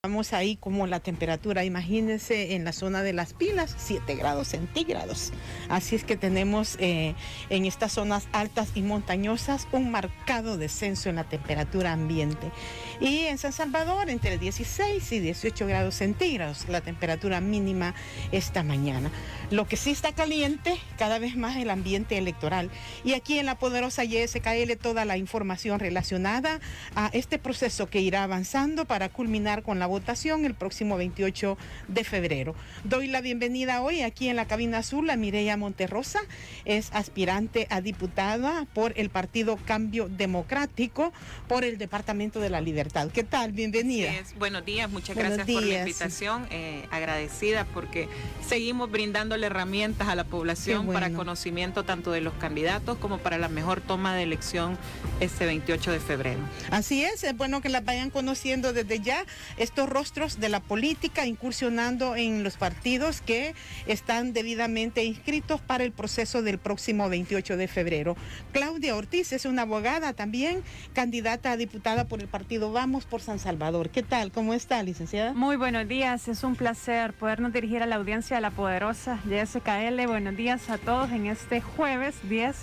Vamos ahí como la temperatura, imagínense en la zona de Las Pilas, 7 grados centígrados. Así es que tenemos en estas zonas altas y montañosas un marcado descenso en la temperatura ambiente. Y en San Salvador entre 16 y 18 grados centígrados, la temperatura mínima esta mañana. Lo que sí está caliente, cada vez más el ambiente electoral. Y aquí en la poderosa YSKL toda la información relacionada a este proceso que irá avanzando para culminar con la votación el próximo 28 de febrero. Doy la bienvenida hoy aquí en la cabina azul a Mireya Monterrosa, es aspirante a diputada por el partido Cambio Democrático por el Departamento de la Libertad. ¿Qué tal? Bienvenida. Buenos días, muchas gracias por la invitación, agradecida porque seguimos brindándole herramientas a la población para conocimiento tanto de los candidatos como para la mejor toma de elección este 28 de febrero. Así es bueno que las vayan conociendo desde ya, estos rostros de la política incursionando en los partidos que están debidamente inscritos para el proceso del próximo 28 de febrero. Claudia Ortiz es una abogada también, candidata a diputada por el partido Vamos por San Salvador. ¿Qué tal? ¿Cómo está, licenciada? Muy buenos días, es un placer podernos dirigir a la audiencia de la poderosa YSKL. Buenos días a todos en este jueves 10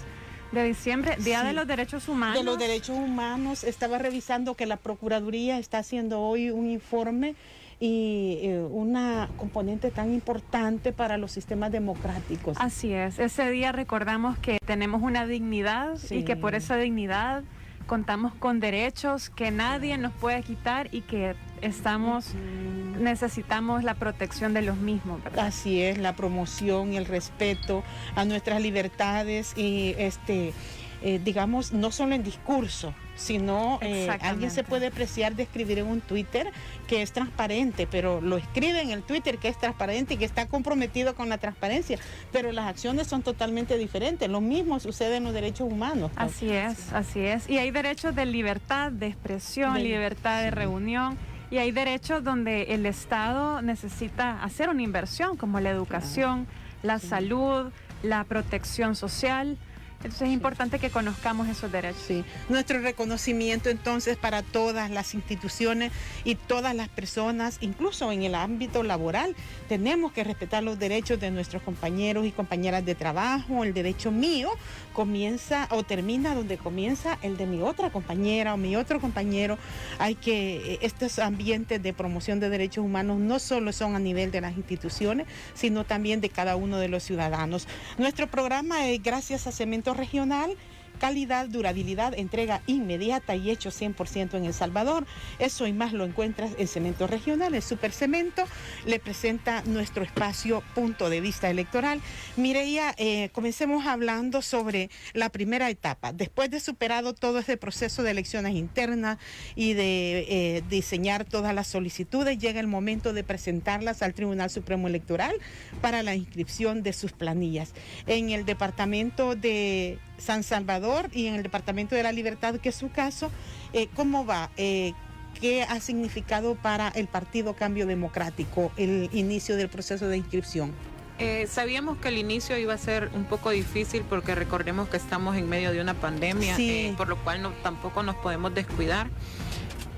de diciembre, Día de los Derechos Humanos. De los Derechos Humanos, estaba revisando que la Procuraduría está haciendo hoy un informe y una componente tan importante para los sistemas democráticos. Así es, ese día recordamos que tenemos una dignidad y que por esa dignidad contamos con derechos que nadie nos puede quitar y que necesitamos la protección de los mismos, ¿verdad? Así es, la promoción y el respeto a nuestras libertades y digamos, no solo en discurso, sino alguien se puede apreciar de escribir en un Twitter que es transparente, pero lo escribe en el Twitter que es transparente y que está comprometido con la transparencia, pero las acciones son totalmente diferentes. Lo mismo sucede en los derechos humanos, ¿no? Así es. Y hay derechos de libertad de expresión, libertad de reunión. Y hay derechos donde el Estado necesita hacer una inversión, como la educación, la salud, la protección social. Entonces es importante que conozcamos esos derechos. Sí. Nuestro reconocimiento entonces para todas las instituciones y todas las personas, incluso en el ámbito laboral, tenemos que respetar los derechos de nuestros compañeros y compañeras de trabajo. El derecho mío comienza o termina donde comienza el de mi otra compañera o mi otro compañero. Estos ambientes de promoción de derechos humanos no solo son a nivel de las instituciones, sino también de cada uno de los ciudadanos. Nuestro programa es gracias a Cemento Regional, calidad, durabilidad, entrega inmediata y hecho 100% en El Salvador. Eso y más lo encuentras en Cemento Regional. El Supercemento le presenta nuestro espacio Punto de Vista Electoral. Mireya, comencemos hablando sobre la primera etapa. Después de superado todo este proceso de elecciones internas y de diseñar todas las solicitudes, llega el momento de presentarlas al Tribunal Supremo Electoral para la inscripción de sus planillas. En el departamento de San Salvador y en el Departamento de la Libertad, que es su caso, ¿cómo va? ¿Qué ha significado para el Partido Cambio Democrático el inicio del proceso de inscripción? Sabíamos que el inicio iba a ser un poco difícil porque recordemos que estamos en medio de una pandemia, por lo cual tampoco nos podemos descuidar.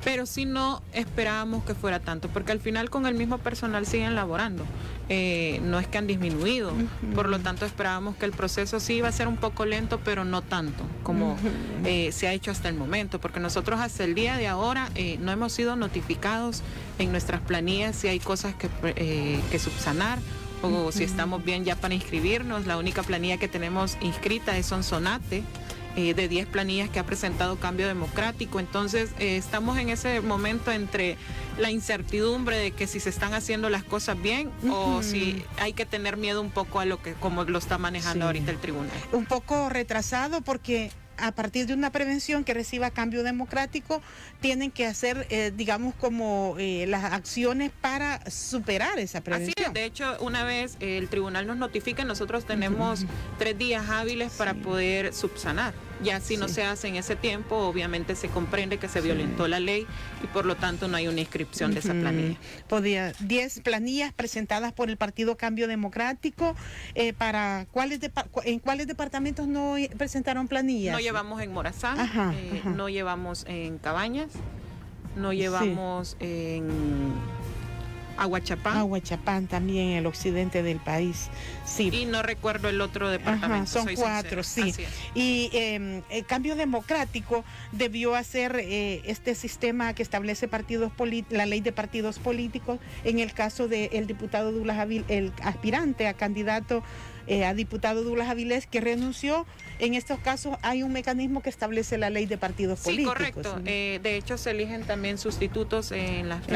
Pero sí no esperábamos que fuera tanto, porque al final con el mismo personal siguen laborando, no es que han disminuido, por lo tanto esperábamos que el proceso sí iba a ser un poco lento, pero no tanto como se ha hecho hasta el momento, porque nosotros hasta el día de ahora no hemos sido notificados en nuestras planillas si hay cosas que subsanar o si estamos bien ya para inscribirnos. La única planilla que tenemos inscrita es Sonsonate, de 10 planillas que ha presentado Cambio Democrático. Entonces estamos en ese momento entre la incertidumbre de que si se están haciendo las cosas bien o si hay que tener miedo un poco a como lo está manejando ahorita el tribunal. Un poco retrasado porque a partir de una prevención que reciba Cambio Democrático, tienen que hacer, digamos, como las acciones para superar esa prevención. Así es, de hecho, una vez el tribunal nos notifica, nosotros tenemos 3 días hábiles para poder subsanar. Ya si no se hace en ese tiempo, obviamente se comprende que se violentó la ley y por lo tanto no hay una inscripción de esa planilla. 10 planillas presentadas por el Partido Cambio Democrático. ¿En cuáles departamentos no presentaron planillas? No llevamos en Morazán, no llevamos en Cabañas, no llevamos en Aguachapán también, el occidente del país. Sí. Y no recuerdo el otro departamento. Son 4, sí. Y el Cambio Democrático debió hacer este sistema que establece la ley de partidos políticos en el caso del diputado Douglas Avilés, el aspirante a candidato a diputado Douglas Avilés, que renunció. En estos casos hay un mecanismo que establece la ley de partidos políticos. Sí, correcto. De hecho, se eligen también sustitutos en las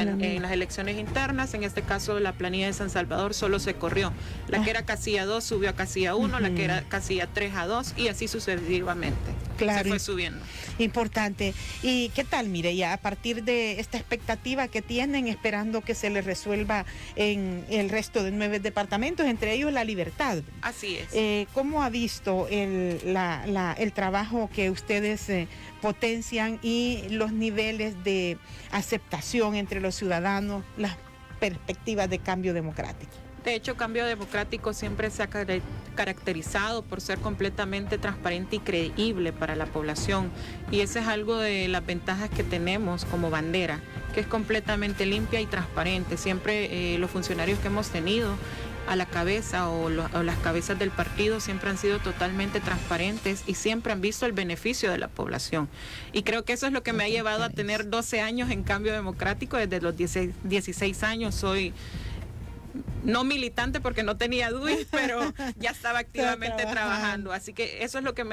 elecciones internas. En este caso, la planilla de San Salvador solo se corrió. La que era casilla 2 subió a casilla 1, la que era casilla 3 a 2 y así sucesivamente. Claro, se fue subiendo. Importante. ¿Y qué tal, Mireya, a partir de esta expectativa que tienen, esperando que se les resuelva en el resto de 9 departamentos, entre ellos La Libertad? Así es. ¿Cómo ha visto el trabajo que ustedes potencian y los niveles de aceptación entre los ciudadanos, las perspectivas de cambio democrático? De hecho, Cambio Democrático siempre se ha caracterizado por ser completamente transparente y creíble para la población. Y ese es algo de las ventajas que tenemos como bandera, que es completamente limpia y transparente. Siempre los funcionarios que hemos tenido a la cabeza o las cabezas del partido siempre han sido totalmente transparentes y siempre han visto el beneficio de la población. Y creo que eso es lo que me ha llevado a tener 12 años en Cambio Democrático. Desde los 16 años soy no militante porque no tenía DUI, pero ya estaba activamente trabajando. Así que eso es lo que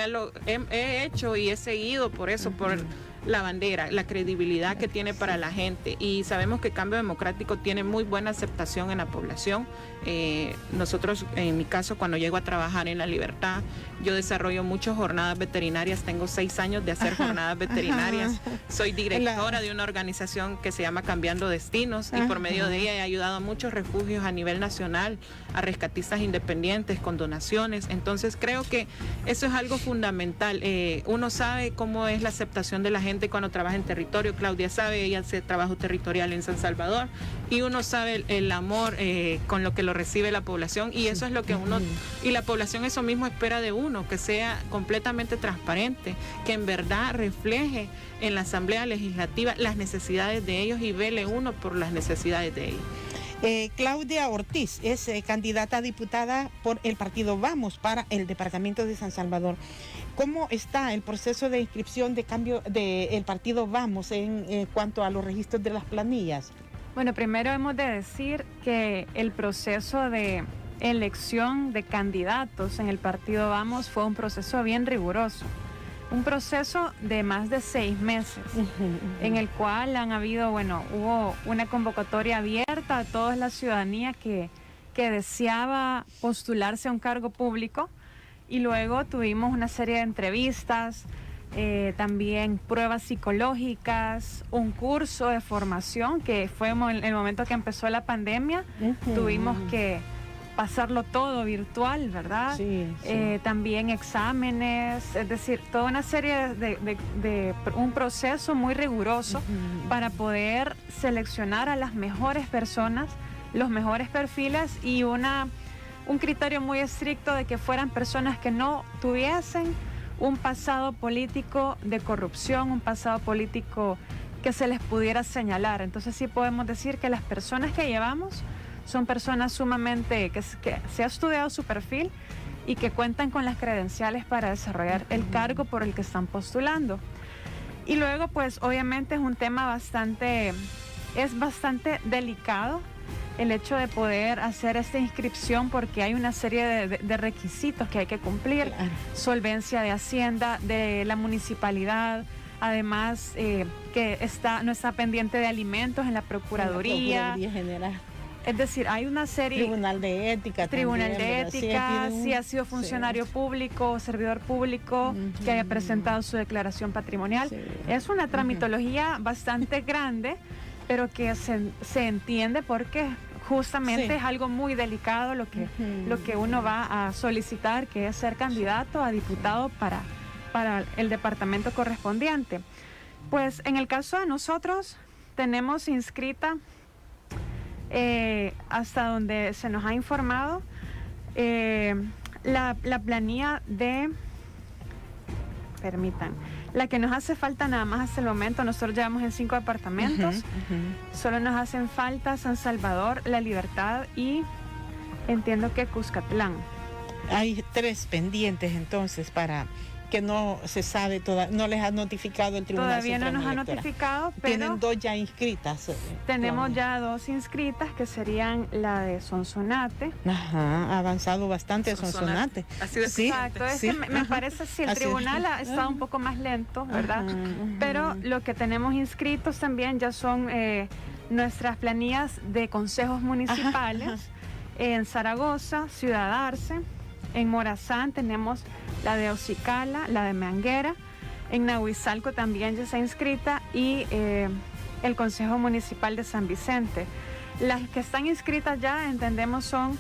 he hecho y he seguido por eso, por la bandera, la credibilidad que tiene para la gente. Y sabemos que Cambio Democrático tiene muy buena aceptación en la población. Nosotros, en mi caso, cuando llego a trabajar en La Libertad, yo desarrollo muchas jornadas veterinarias. Tengo 6 años de hacer jornadas veterinarias. Soy directora de una organización que se llama Cambiando Destinos y por medio de ella he ayudado a muchos refugios a nivel nacional, a rescatistas independientes con donaciones. Entonces creo que eso es algo fundamental. Uno sabe cómo es la aceptación de la gente cuando trabaja en territorio. Claudia sabe, ella hace trabajo territorial en San Salvador y uno sabe el amor con lo que lo recibe la población, y eso es lo que uno y la población eso mismo espera de uno, que sea completamente transparente, que en verdad refleje en la Asamblea Legislativa las necesidades de ellos y vele uno por las necesidades de ellos. Claudia Ortiz es candidata a diputada por el partido Vamos para el departamento de San Salvador. ¿Cómo está el proceso de inscripción de cambio del partido Vamos en cuanto a los registros de las planillas? Bueno, primero hemos de decir que el proceso de elección de candidatos en el partido Vamos fue un proceso bien riguroso. Un proceso de más de 6 meses, en el cual hubo una convocatoria abierta a toda la ciudadanía que deseaba postularse a un cargo público, y luego tuvimos una serie de entrevistas, también pruebas psicológicas, un curso de formación que fue en el momento que empezó la pandemia. Tuvimos que pasarlo todo virtual, ¿verdad? Sí. También exámenes, es decir, toda una serie de un proceso muy riguroso para poder seleccionar a las mejores personas, los mejores perfiles y un criterio muy estricto de que fueran personas que no tuviesen un pasado político de corrupción, un pasado político que se les pudiera señalar. Entonces sí podemos decir que las personas que llevamos son personas sumamente que se ha estudiado su perfil y que cuentan con las credenciales para desarrollar el cargo por el que están postulando. Y luego, pues obviamente es un tema bastante delicado el hecho de poder hacer esta inscripción, porque hay una serie de requisitos que hay que cumplir. Claro. Solvencia de Hacienda, de la municipalidad, además que no está pendiente de alimentos en la Procuraduría General. Es decir, hay una serie... Tribunal de Ética. Tribunal de Ética, si ha sido funcionario público, servidor público, que haya presentado su declaración patrimonial. Sí. Es una tramitología bastante grande, pero que se entiende porque justamente es algo muy delicado lo que uno va a solicitar, que es ser candidato a diputado para el departamento correspondiente. Pues en el caso de nosotros tenemos inscrita, hasta donde se nos ha informado, la planilla La que nos hace falta nada más hasta el momento, nosotros llevamos en 5 departamentos, solo nos hacen falta San Salvador, La Libertad y entiendo que Cuscatlán. Hay 3 pendientes entonces para que no se sabe, no les ha notificado el Tribunal Todavía no nos ha notificado, pero tienen 2 ya inscritas. Tenemos ya 2 inscritas, que serían la de Sonsonate. Ajá, ha avanzado bastante Sonsonate. Así de sí, exacto, es sí. que me parece si el tribunal ha estado un poco más lento, ¿verdad? Pero lo que tenemos inscritos también ya son nuestras planillas de consejos municipales en Zaragoza, Ciudad Arce. En Morazán tenemos la de Ocicala, la de Manguera. En Nahuizalco también ya está inscrita y el Consejo Municipal de San Vicente. Las que están inscritas ya, entendemos, son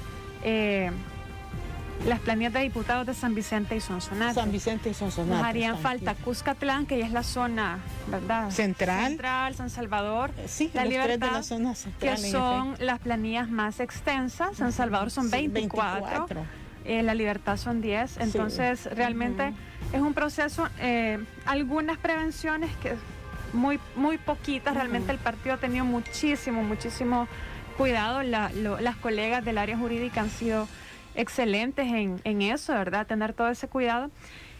las planillas de diputados de San Vicente y Sonsonate. San Vicente y Sonsonate. Nos harían falta Cuscatlán, que ya es la zona, ¿verdad? Central, San Salvador, sí, La Libertad, 3 de la zona central, que son las planillas más extensas. San Salvador son 24. La Libertad son 10, entonces realmente es un proceso, algunas prevenciones que muy poquitas, realmente el partido ha tenido muchísimo cuidado, las colegas del área jurídica han sido excelentes en eso, ¿verdad? Tener todo ese cuidado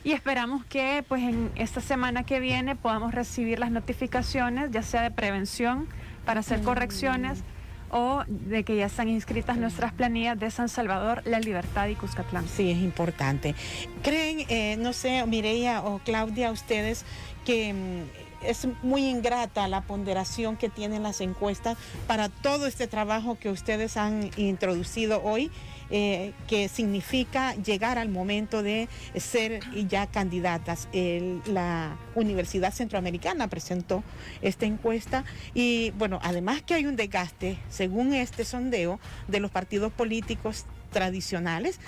y esperamos que pues en esta semana que viene podamos recibir las notificaciones, ya sea de prevención para hacer correcciones, o de que ya están inscritas nuestras planillas de San Salvador, La Libertad y Cuscatlán. Sí, es importante. ¿Creen, no sé, Mireya o Claudia, ustedes, que es muy ingrata la ponderación que tienen las encuestas para todo este trabajo que ustedes han introducido hoy, que significa llegar al momento de ser ya candidatas? La Universidad Centroamericana presentó esta encuesta y bueno, además que hay un desgaste, según este sondeo, de los partidos políticos tradicionales,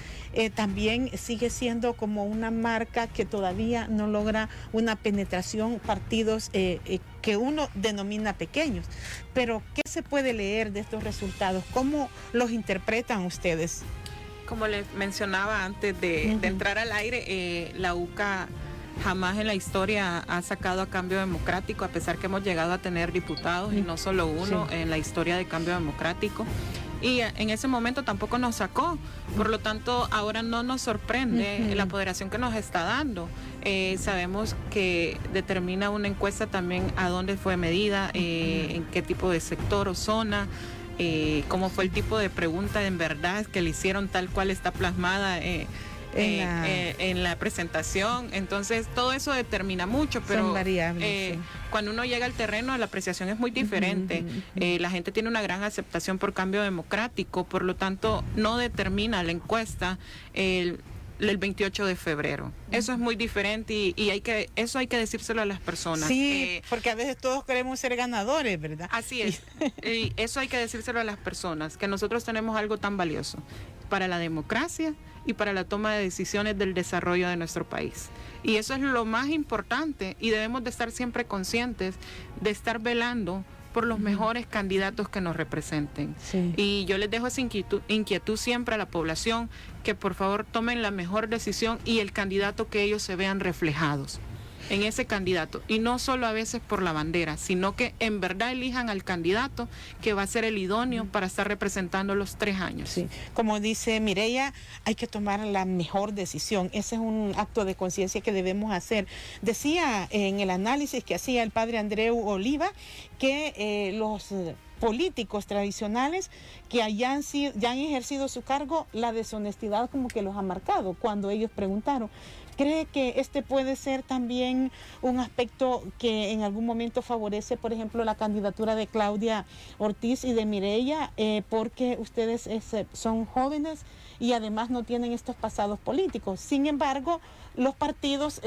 también sigue siendo como una marca que todavía no logra una penetración, partidos que uno denomina pequeños. Pero, ¿qué se puede leer de estos resultados? ¿Cómo los interpretan ustedes? Como les mencionaba antes de entrar al aire, la UCA jamás en la historia ha sacado a Cambio Democrático, a pesar que hemos llegado a tener diputados y no solo uno en la historia de Cambio Democrático. Y en ese momento tampoco nos sacó, por lo tanto ahora no nos sorprende la apoderación que nos está dando. Sabemos que determina una encuesta también a dónde fue medida, en qué tipo de sector o zona, cómo fue el tipo de pregunta en verdad que le hicieron, tal cual está plasmada en la presentación. Entonces todo eso determina mucho, pero son variables, cuando uno llega al terreno la apreciación es muy diferente. La gente tiene una gran aceptación por Cambio Democrático, por lo tanto no determina la encuesta el 28 de febrero. Eso es muy diferente y eso hay que decírselo a las personas. Sí, porque a veces todos queremos ser ganadores, ¿verdad? Así es. Y eso hay que decírselo a las personas, que nosotros tenemos algo tan valioso para la democracia y para la toma de decisiones del desarrollo de nuestro país. Y eso es lo más importante y debemos de estar siempre conscientes de estar velando por los mejores candidatos que nos representen. Sí. Y yo les dejo esa inquietud siempre a la población, que por favor tomen la mejor decisión y el candidato que ellos se vean reflejados en ese candidato, y no solo a veces por la bandera, sino que en verdad elijan al candidato que va a ser el idóneo para estar representando los 3 años. Sí, como dice Mireya, hay que tomar la mejor decisión. Ese es un acto de conciencia que debemos hacer. Decía en el análisis que hacía el padre Andreu Oliva que los políticos tradicionales que ya han ejercido su cargo, la deshonestidad como que los ha marcado cuando ellos preguntaron. ¿Cree que este puede ser también un aspecto que en algún momento favorece, por ejemplo, la candidatura de Claudia Ortiz y de Mireya, porque ustedes son jóvenes y además no tienen estos pasados políticos? Sin embargo, los partidos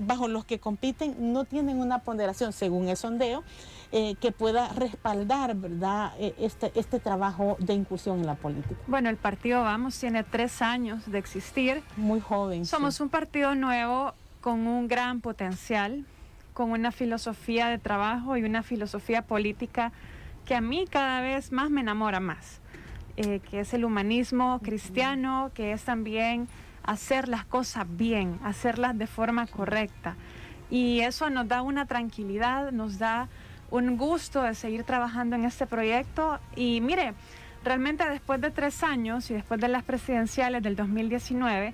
bajo los que compiten no tienen una ponderación, según el sondeo, que pueda respaldar, ¿verdad?, este trabajo de incursión en la política. Bueno, el partido Vamos tiene 3 años de existir. Muy joven. Somos un partido nuevo con un gran potencial, con una filosofía de trabajo y una filosofía política que a mí cada vez más me enamora más, que es el humanismo cristiano, que es también hacer las cosas bien, hacerlas de forma correcta. Y eso nos da una tranquilidad, nos da un gusto de seguir trabajando en este proyecto. Y mire, realmente después de 3 años y después de las presidenciales del 2019,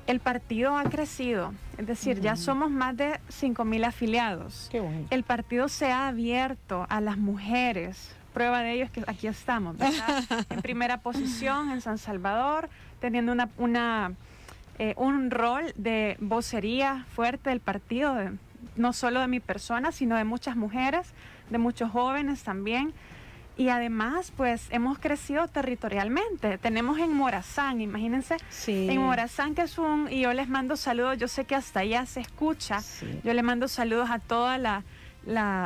el partido ha crecido. Es decir, ya somos más de 5,000 afiliados. Qué bueno. El partido se ha abierto a las mujeres. Prueba de ello es que aquí estamos, ¿verdad? En primera posición en San Salvador, teniendo un rol de vocería fuerte del partido, no solo de mi persona, sino de muchas mujeres, de muchos jóvenes también. Y además, pues, hemos crecido territorialmente. Tenemos en Morazán, imagínense, Sí. en Morazán, que es y yo les mando saludos, yo sé que hasta allá se escucha. Sí. Yo le mando saludos a todos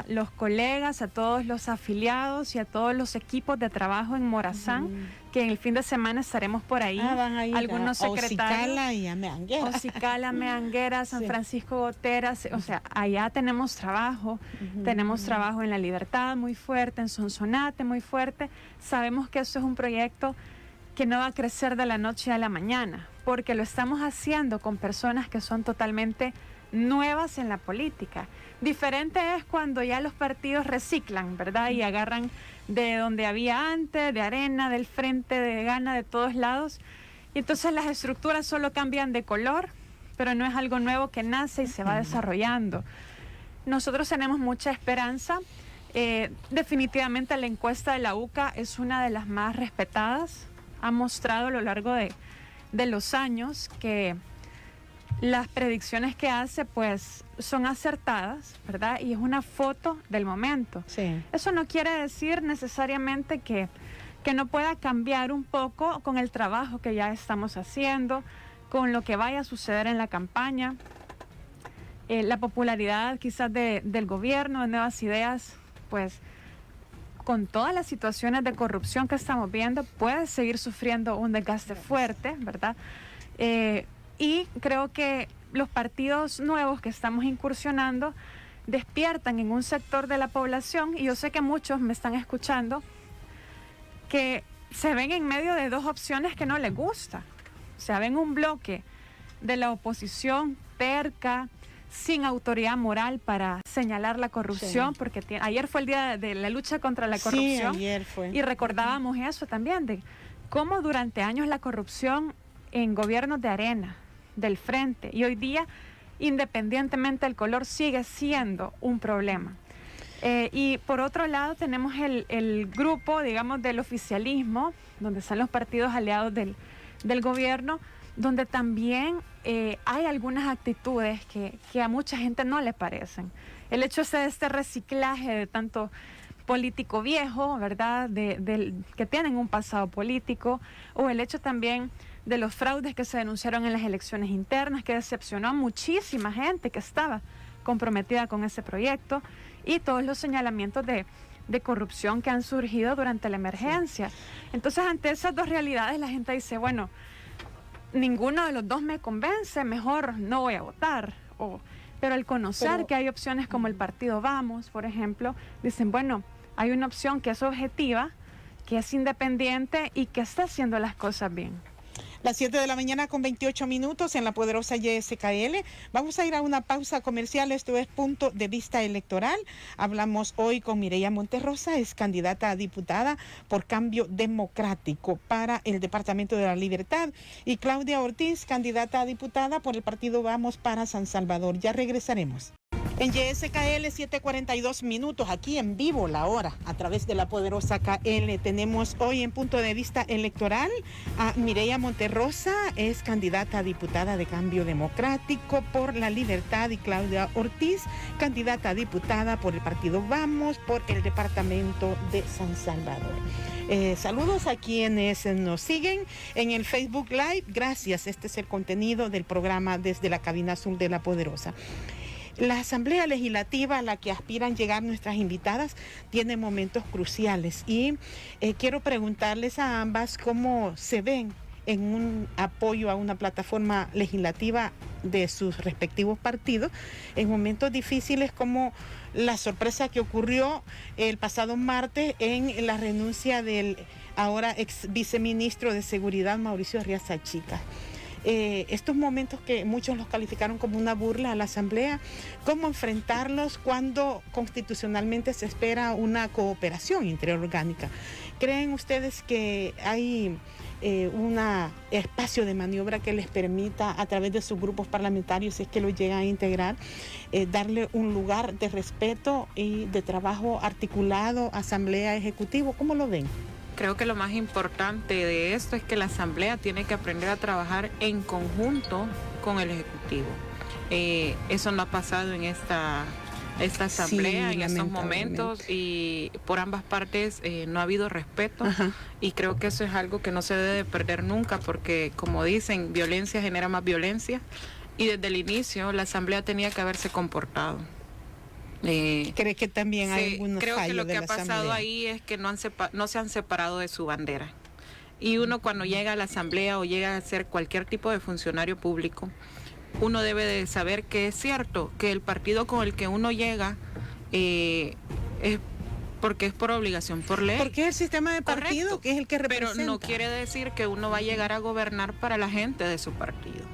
los colegas, a todos los afiliados y a todos los equipos de trabajo en Morazán, que en el fin de semana estaremos por ahí. Van a ir algunos a secretarios. Ocicala y a Meanguera. Ocicala, Meanguera, San Sí. Francisco Goteras, o sea, allá tenemos trabajo en La Libertad muy fuerte, en Sonsonate muy fuerte. Sabemos que eso es un proyecto que no va a crecer de la noche a la mañana, porque lo estamos haciendo con personas que son totalmente nuevas en la política. Diferente es cuando ya los partidos reciclan, ¿verdad? Y agarran de donde había antes, de Arena, del Frente, de Gana, de todos lados. Y entonces las estructuras solo cambian de color, pero no es algo nuevo que nace y se va desarrollando. Nosotros tenemos mucha esperanza. Definitivamente la encuesta de la UCA es una de las más respetadas. Ha mostrado a lo largo de los años que las predicciones que hace, pues, son acertadas, ¿verdad? Y es una foto del momento. Sí. Eso no quiere decir necesariamente que no pueda cambiar un poco con el trabajo que ya estamos haciendo, con lo que vaya a suceder en la campaña. La popularidad quizás del gobierno, de Nuevas Ideas, pues, con todas las situaciones de corrupción que estamos viendo, puede seguir sufriendo un desgaste fuerte, ¿verdad? Y creo que los partidos nuevos que estamos incursionando despiertan en un sector de la población, y yo sé que muchos me están escuchando, que se ven en medio de 2 opciones que no les gusta. O sea, ven un bloque de la oposición terca, sin autoridad moral para señalar la corrupción, Sí. porque ayer fue el día de la lucha contra la corrupción. Sí, ayer fue. Y recordábamos eso también, de cómo durante años la corrupción en gobiernos de Arena, del Frente, y hoy día, independientemente del color, sigue siendo un problema. Y por otro lado tenemos el grupo, digamos, del oficialismo, donde están los partidos aliados del gobierno, donde también hay algunas actitudes que a mucha gente no le parecen. El hecho de este reciclaje de tanto político viejo, ¿verdad?, que tienen un pasado político, o el hecho también de los fraudes que se denunciaron en las elecciones internas, que decepcionó a muchísima gente que estaba comprometida con ese proyecto, y todos los señalamientos de corrupción que han surgido durante la emergencia. Entonces, ante esas 2 realidades, la gente dice, bueno, ninguno de los 2 me convence, mejor no voy a votar. Pero al conocer que hay opciones como el partido Vamos, por ejemplo, dicen, bueno, hay una opción que es objetiva, que es independiente y que está haciendo las cosas bien. Las 7 de la mañana con 28 minutos en la poderosa YSKL. Vamos a ir a una pausa comercial. Esto es Punto de Vista Electoral. Hablamos hoy con Mireya Monterrosa, es candidata a diputada por Cambio Democrático para el Departamento de la Libertad, y Claudia Ortiz, candidata a diputada por el partido Vamos para San Salvador. Ya regresaremos. En YSKL 7:42 minutos, aquí en vivo la hora, a través de la poderosa KL. Tenemos hoy en Punto de Vista Electoral a Mireya Monterrosa, es candidata a diputada de Cambio Democrático por la Libertad, y Claudia Ortiz, candidata a diputada por el partido Vamos por el Departamento de San Salvador. Saludos a quienes nos siguen en el Facebook Live. Gracias, este es el contenido del programa desde la cabina azul de la poderosa. La Asamblea Legislativa a la que aspiran llegar nuestras invitadas tiene momentos cruciales, y quiero preguntarles a ambas cómo se ven en un apoyo a una plataforma legislativa de sus respectivos partidos en momentos difíciles, como la sorpresa que ocurrió el pasado martes en la renuncia del ahora ex viceministro de Seguridad, Mauricio Arriaza Chica. estos momentos que muchos los calificaron como una burla a la Asamblea, cómo enfrentarlos cuando constitucionalmente se espera una cooperación interorgánica. ¿Creen ustedes que hay un espacio de maniobra que les permita, a través de sus grupos parlamentarios, si es que lo llegan a integrar, darle un lugar de respeto y de trabajo articulado, Asamblea, Ejecutivo? ¿Cómo lo ven? Creo que lo más importante de esto es que la Asamblea tiene que aprender a trabajar en conjunto con el Ejecutivo. Eso no ha pasado en esta asamblea, en estos momentos, y por ambas partes no ha habido respeto. Ajá. Y creo que eso es algo que no se debe perder nunca, porque como dicen, violencia genera más violencia, y desde el inicio la asamblea tenía que haberse comportado. ¿Cree que también hay algunos creo fallos? Que lo que ha pasado ahí es que no se han separado de su bandera, y uno cuando llega a la asamblea o llega a ser cualquier tipo de funcionario público, uno debe de saber que es cierto que el partido con el que uno llega es porque es por obligación, por ley. Porque es el sistema de partido. Correcto, que es el que representa. Pero no quiere decir que uno va a llegar a gobernar para la gente de su partido.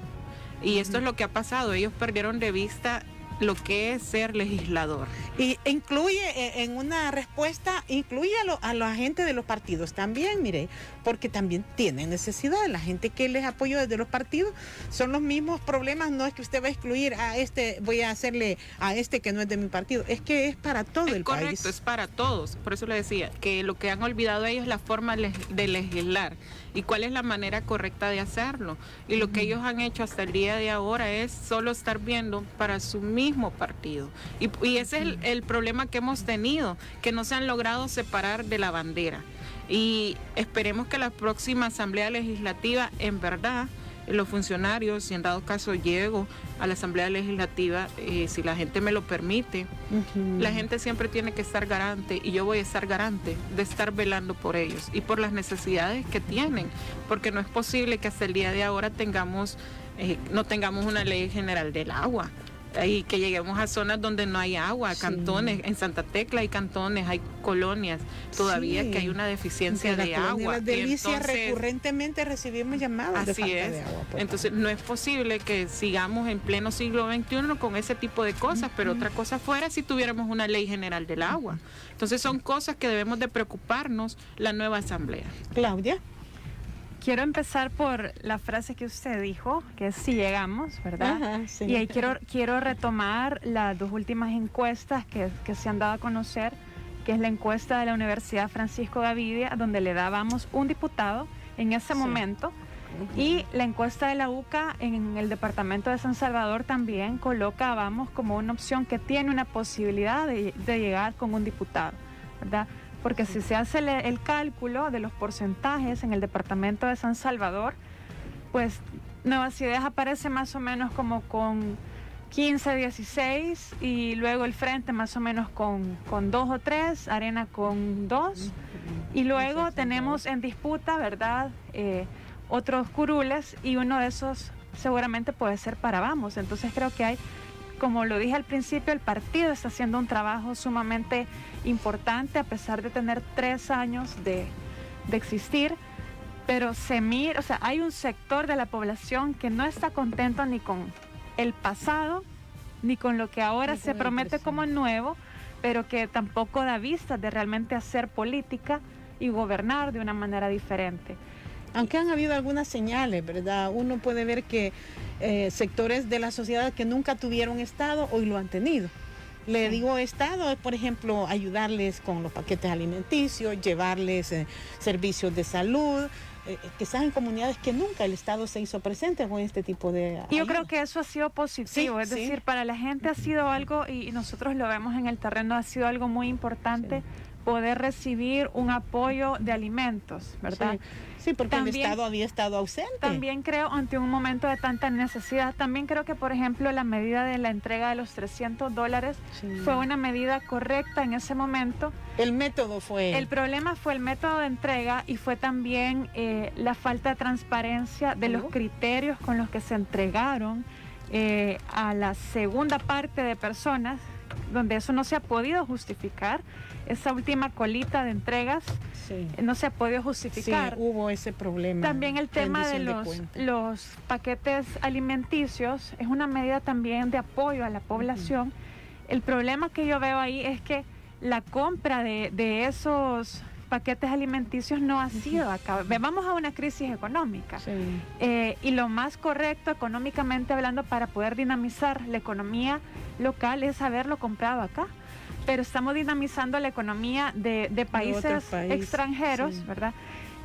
Y esto es lo que ha pasado. Ellos perdieron de vista lo que es ser legislador. Y incluye, en una respuesta, incluye a la gente de los partidos también, mire, porque también tienen necesidad. La gente que les apoyó desde los partidos son los mismos problemas. No es que usted va a excluir a este, voy a hacerle a este que no es de mi partido, es que es para todo el país. Correcto, es para todos. Por eso le decía que lo que han olvidado ellos es la forma de legislar y cuál es la manera correcta de hacerlo. Y lo que ellos han hecho hasta el día de ahora es solo estar viendo para su mismo partido. Y ese es el problema que hemos tenido, que no se han logrado separar de la bandera. Y esperemos que la próxima Asamblea Legislativa, en verdad, los funcionarios, si en dado caso llego a la Asamblea Legislativa, si la gente me lo permite, la gente siempre tiene que estar garante, y yo voy a estar garante de estar velando por ellos y por las necesidades que tienen, porque no es posible que hasta el día de ahora no tengamos una ley general del agua. Y que lleguemos a zonas donde no hay agua, cantones, en Santa Tecla hay cantones, hay colonias todavía que hay una deficiencia de agua. Las Delicias recurrentemente recibimos llamadas de falta de agua. Entonces no es posible que sigamos en pleno siglo XXI con ese tipo de cosas, pero otra cosa fuera si tuviéramos una ley general del agua. Entonces son cosas que debemos de preocuparnos la nueva asamblea. Claudia. Quiero empezar por la frase que usted dijo, que es si llegamos, ¿verdad? Ajá, sí. Y ahí quiero retomar las dos últimas encuestas que se han dado a conocer, que es la encuesta de la Universidad Francisco Gavidia, donde le dábamos un diputado en ese momento, y la encuesta de la UCA en el departamento de San Salvador también coloca a Vamos como una opción que tiene una posibilidad de llegar con un diputado, ¿verdad? Porque si se hace el cálculo de los porcentajes en el departamento de San Salvador, pues Nuevas Ideas aparece más o menos como con 15, 16, y luego el Frente más o menos con 2 o 3, Arena con 2, y luego tenemos en disputa, ¿verdad?, otros curules, y uno de esos seguramente puede ser para Vamos. Entonces creo que hay, como lo dije al principio, el partido está haciendo un trabajo sumamente importante a pesar de tener 3 años de existir, pero hay un sector de la población que no está contento ni con el pasado, ni con lo que ahora se promete como nuevo, pero que tampoco da vistas de realmente hacer política y gobernar de una manera diferente. Aunque han habido algunas señales, ¿verdad? Uno puede ver que sectores de la sociedad que nunca tuvieron Estado, hoy lo han tenido. Le digo Estado, por ejemplo, ayudarles con los paquetes alimenticios, llevarles servicios de salud, quizás en comunidades que nunca el Estado se hizo presente con este tipo de ayuda. Yo creo que eso ha sido positivo, es decir, para la gente ha sido algo, y nosotros lo vemos en el terreno, ha sido algo muy importante poder recibir un apoyo de alimentos, ¿verdad? Sí, porque también, el Estado había estado ausente. También creo, ante un momento de tanta necesidad, también creo que, por ejemplo, la medida de la entrega de los $300 fue una medida correcta en ese momento. El método fue... El problema fue el método de entrega, y fue también la falta de transparencia de los criterios con los que se entregaron a la segunda parte de personas donde eso no se ha podido justificar, esa última colita de entregas no se ha podido justificar. Sí, hubo ese problema. También el tema de los paquetes alimenticios es una medida también de apoyo a la población. El problema que yo veo ahí es que la compra de esos paquetes alimenticios no ha sido acá. Vamos a una crisis económica. Y lo más correcto económicamente hablando para poder dinamizar la economía local es haberlo comprado acá. Pero estamos dinamizando la economía de países extranjeros, ¿verdad?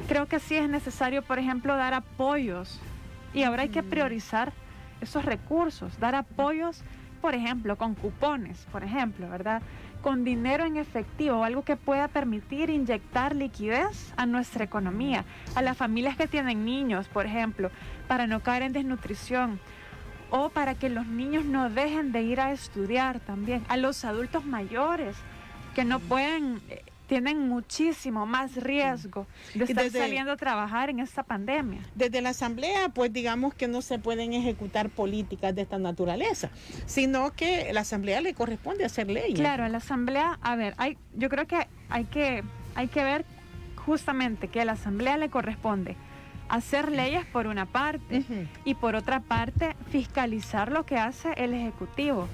Creo que sí es necesario, por ejemplo, dar apoyos. Y ahora hay que priorizar esos recursos, dar apoyos, por ejemplo, con cupones, por ejemplo, ¿verdad? Con dinero en efectivo, algo que pueda permitir inyectar liquidez a nuestra economía, a las familias que tienen niños, por ejemplo, para no caer en desnutrición, o para que los niños no dejen de ir a estudiar también, a los adultos mayores que no pueden, tienen muchísimo más riesgo de estar saliendo a trabajar en esta pandemia. Desde la Asamblea, pues digamos que no se pueden ejecutar políticas de esta naturaleza, sino que a la Asamblea le corresponde hacer leyes. Claro, a la Asamblea, a ver, yo creo que hay que ver justamente que a la Asamblea le corresponde hacer leyes por una parte y por otra parte fiscalizar lo que hace el Ejecutivo.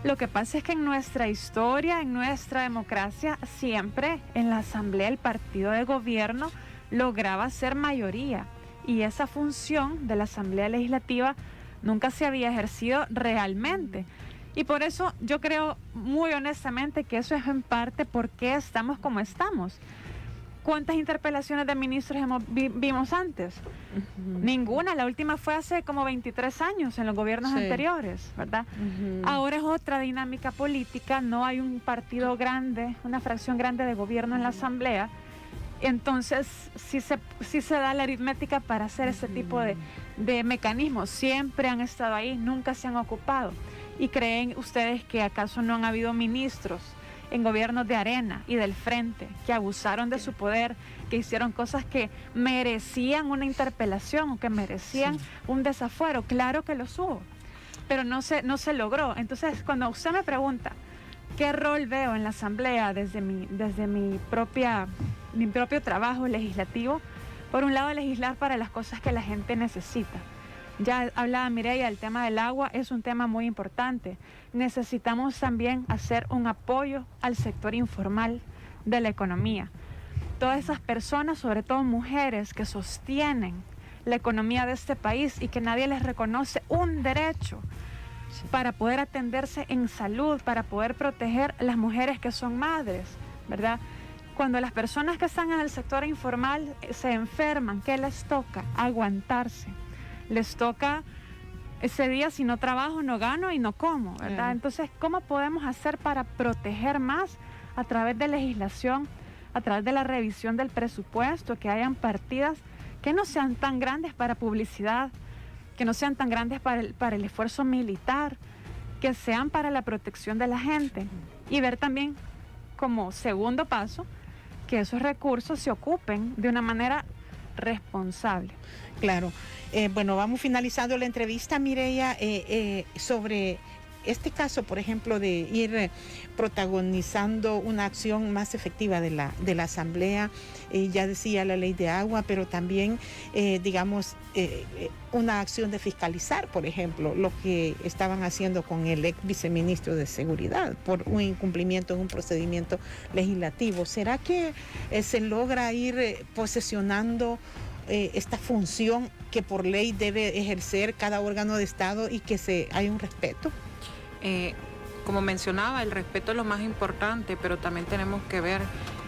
Lo que pasa es que en nuestra historia, en nuestra democracia, siempre en la Asamblea el partido de gobierno lograba ser mayoría y esa función de la Asamblea Legislativa nunca se había ejercido realmente. Y por eso yo creo muy honestamente que eso es en parte por qué estamos como estamos. ¿Cuántas interpelaciones de ministros vimos antes? Ninguna. La última fue hace como 23 años en los gobiernos anteriores, ¿verdad? Ahora es otra dinámica política, no hay un partido grande, una fracción grande de gobierno en la Asamblea. Entonces, sí se da la aritmética para hacer ese tipo de mecanismos. Siempre han estado ahí, nunca se han ocupado. ¿Y creen ustedes que acaso no han habido ministros en gobiernos de Arena y del Frente que abusaron de su poder, que hicieron cosas que merecían una interpelación o que merecían un desafuero? Claro que los hubo, pero no se logró. Entonces, cuando usted me pregunta qué rol veo en la Asamblea desde mi propio trabajo legislativo, por un lado legislar para las cosas que la gente necesita. Ya hablaba Mireya, el tema del agua es un tema muy importante. Necesitamos también hacer un apoyo al sector informal de la economía. Todas esas personas, sobre todo mujeres, que sostienen la economía de este país y que nadie les reconoce un derecho para poder atenderse en salud, para poder proteger a las mujeres que son madres, ¿verdad? Cuando las personas que están en el sector informal se enferman, ¿qué les toca? Aguantarse. Les toca ese día, si no trabajo, no gano y no como, ¿verdad? Entonces, ¿cómo podemos hacer para proteger más a través de legislación, a través de la revisión del presupuesto, que hayan partidas que no sean tan grandes para publicidad, que no sean tan grandes para el esfuerzo militar, que sean para la protección de la gente? Y ver también como segundo paso que esos recursos se ocupen de una manera responsable. Claro. Bueno, vamos finalizando la entrevista, Mireya, sobre este caso, por ejemplo, de ir protagonizando una acción más efectiva de la Asamblea. Ya decía la ley de agua, pero también, digamos, una acción de fiscalizar, por ejemplo, lo que estaban haciendo con el ex viceministro de Seguridad por un incumplimiento en un procedimiento legislativo. ¿Será que se logra ir posesionando esta función que por ley debe ejercer cada órgano de Estado y que hay un respeto? Como mencionaba, el respeto es lo más importante, pero también tenemos que ver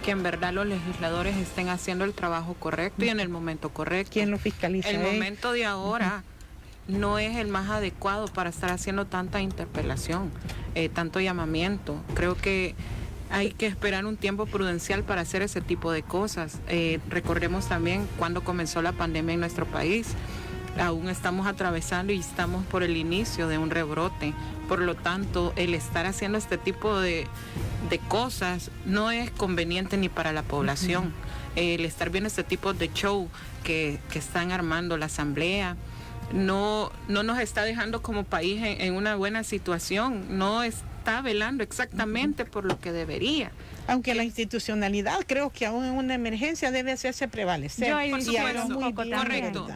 que en verdad los legisladores estén haciendo el trabajo correcto y en el momento correcto. ¿Quién lo fiscaliza? El momento de ahora no es el más adecuado para estar haciendo tanta interpelación, tanto llamamiento. Creo que hay que esperar un tiempo prudencial para hacer ese tipo de cosas. Recordemos también cuando comenzó la pandemia en nuestro país. Aún estamos atravesando y estamos por el inicio de un rebrote. Por lo tanto, el estar haciendo este tipo de cosas no es conveniente ni para la población. El estar viendo este tipo de show que están armando la Asamblea no nos está dejando como país en una buena situación. No está velando exactamente por lo que debería. Aunque la institucionalidad creo que aún en una emergencia debe hacerse prevalecer. Yo ahí Por supuesto, muy bien, correcto.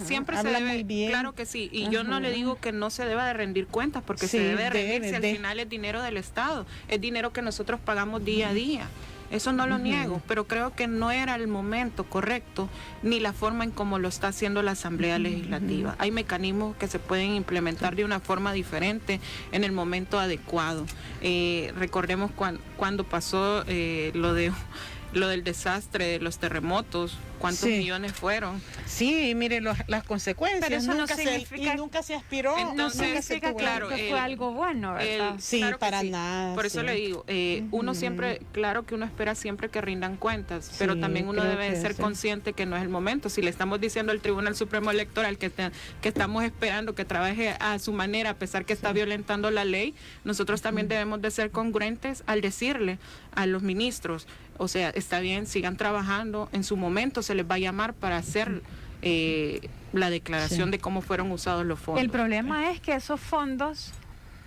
Siempre se debe, claro que sí, y yo no le digo que no se deba de rendir cuentas, porque se debe rendir, si al final es dinero del Estado, es dinero que nosotros pagamos día a día. Eso no lo niego, pero creo que no era el momento correcto ni la forma en cómo lo está haciendo la Asamblea Legislativa. Hay mecanismos que se pueden implementar de una forma diferente en el momento adecuado. Recordemos cuando pasó lo del desastre de los terremotos, cuántos millones fueron. Sí, mire las consecuencias. Pero eso nunca se aspiró. Entonces, no significa claro, que fue algo bueno, ¿verdad? Sí, claro para sí. nada. Por eso le digo, uno siempre, claro que uno espera siempre que rindan cuentas, pero también uno debe ser consciente que no es el momento. Si le estamos diciendo al Tribunal Supremo Electoral que estamos esperando que trabaje a su manera, a pesar que está violentando la ley, nosotros también debemos de ser congruentes al decirle a los ministros, o sea, está bien, sigan trabajando, en su momento se les va a llamar para hacer la declaración de cómo fueron usados los fondos. El problema es que esos fondos,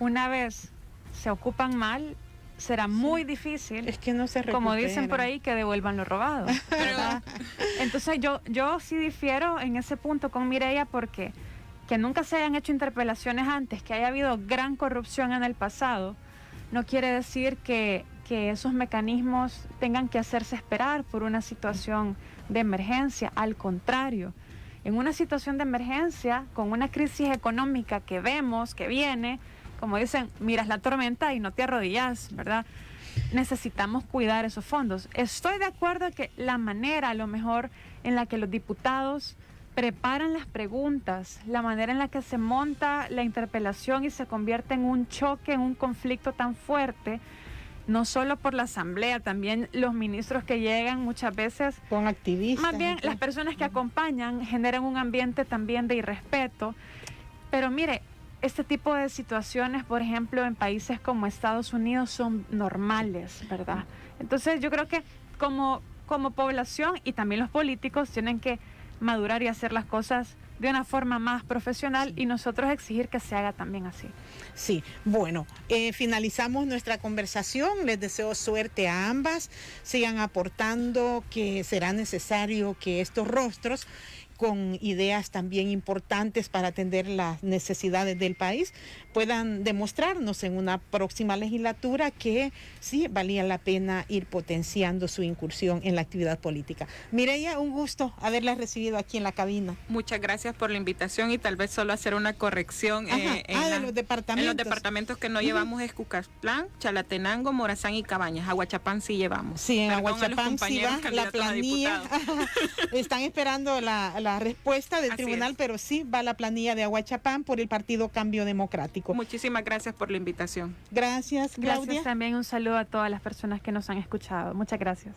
una vez se ocupan mal, será muy difícil, es que no se recuperan, como dicen por ahí, que devuelvan lo robado, ¿verdad? Entonces yo sí difiero en ese punto con Mireya, porque que nunca se hayan hecho interpelaciones antes, que haya habido gran corrupción en el pasado, no quiere decir que esos mecanismos tengan que hacerse esperar por una situación de emergencia. Al contrario, en una situación de emergencia, con una crisis económica que vemos, que viene, como dicen, miras la tormenta y no te arrodillas, ¿verdad? Necesitamos cuidar esos fondos. Estoy de acuerdo que la manera, a lo mejor, en la que los diputados preparan las preguntas, la manera en la que se monta la interpelación y se convierte en un choque, en un conflicto tan fuerte, no solo por la Asamblea, también los ministros que llegan muchas veces, con activistas. Más bien, las personas que acompañan generan un ambiente también de irrespeto. Pero mire, este tipo de situaciones, por ejemplo, en países como Estados Unidos son normales, ¿verdad? Entonces yo creo que como población y también los políticos tienen que madurar y hacer las cosas de una forma más profesional y nosotros exigir que se haga también así. Sí, bueno, finalizamos nuestra conversación. Les deseo suerte a ambas. Sigan aportando, que será necesario que estos rostros con ideas también importantes para atender las necesidades del país, puedan demostrarnos en una próxima legislatura que sí valía la pena ir potenciando su incursión en la actividad política. Mireya, un gusto haberla recibido aquí en la cabina. Muchas gracias por la invitación y tal vez solo hacer una corrección de los departamentos. En los departamentos que no llevamos es Cucatlán, Chalatenango, Morazán y Cabañas. Aguachapán sí llevamos. Sí, en Aguachapán sí va la planilla. Están esperando la respuesta del tribunal, pero sí va la planilla de Aguachapán por el Partido Cambio Democrático. Muchísimas gracias por la invitación. Gracias, Claudia. Gracias también, un saludo a todas las personas que nos han escuchado. Muchas gracias.